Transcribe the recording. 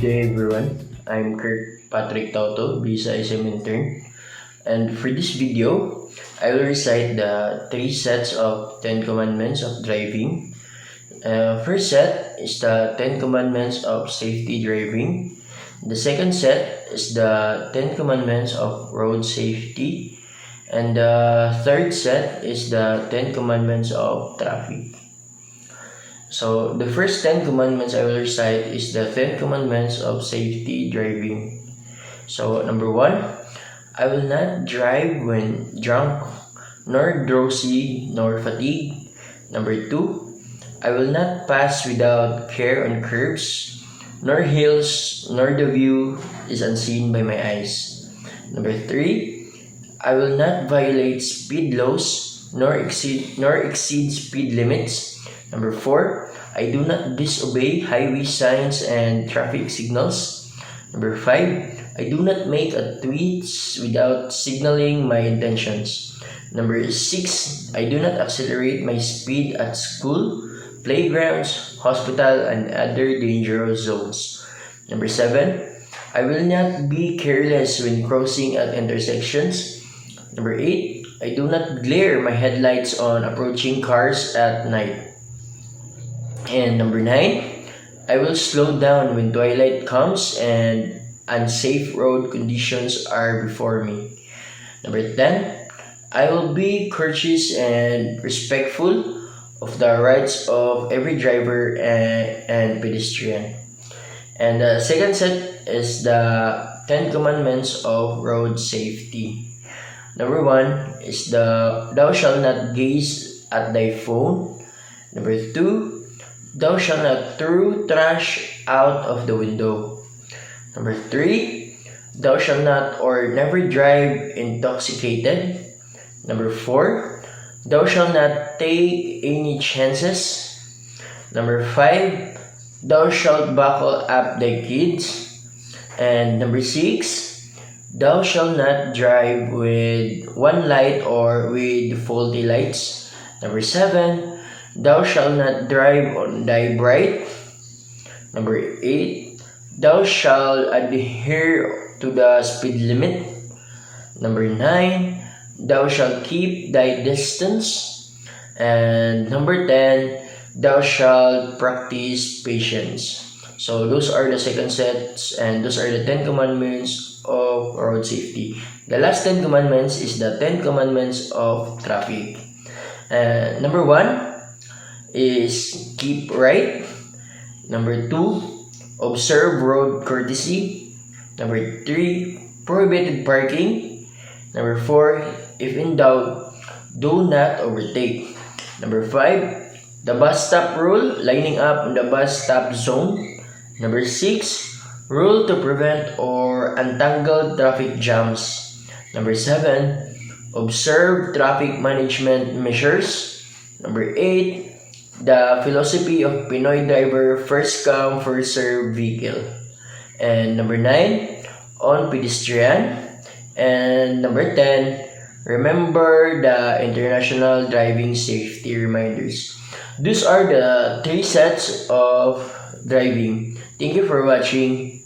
Good day everyone, I'm Kirkpatrick Tauto, Visa SM intern, and for this video, I will recite the 3 sets of 10 commandments of driving. First set is the 10 commandments of safety driving. The second set is the 10 commandments of road safety. And the third set is the 10 commandments of traffic. So the first 10 commandments I will recite is the 10 commandments of safety driving. So number 1, I will not drive when drunk, nor drowsy, nor fatigued. Number 2, I will not pass without care on curbs, nor hills, nor the view is unseen by my eyes. Number 3, I will not violate speed laws, nor exceed speed limits. Number 4, I do not disobey highway signs and traffic signals. Number 5, I do not make a tweet without signaling my intentions. Number 6, I do not accelerate my speed at school, playgrounds, hospital, and other dangerous zones. Number 7, I will not be careless when crossing at intersections. Number 8, I do not glare my headlights on approaching cars at night. And number 9, I will slow down when twilight comes and unsafe road conditions are before me. Number 10, I will be courteous and respectful of the rights of every driver and pedestrian. And the second set is the 10 commandments of road safety. Number 1 is the thou shalt not gaze at thy phone. Number 2, thou shalt not throw trash out of the window. Number 3, thou shalt not or never drive intoxicated. Number 4, thou shalt not take any chances. Number 5, thou shalt buckle up thy kids. And number 6, thou shalt not drive with one light or with faulty lights. Number 7, thou shalt not drive on thy bright. Number 8, thou shalt adhere to the speed limit. Number 9, thou shalt keep thy distance. And number 10, thou shalt practice patience. So those are the second sets, and those are the 10 commandments of road safety. The last 10 commandments is the 10 commandments of traffic. Number 1 is keep right. Number 2, observe road courtesy. Number 3, prohibited parking. Number 4, if in doubt, do not overtake. Number 5, the bus stop rule, lining up in the bus stop zone. Number 6, rule to prevent or untangle traffic jams. Number 7, observe traffic management measures. Number 8, the philosophy of Pinoy driver, first come, first serve vehicle. And number 9, on pedestrian. And number 10, remember the international driving safety reminders. These are the 3 sets of driving. Thank you for watching.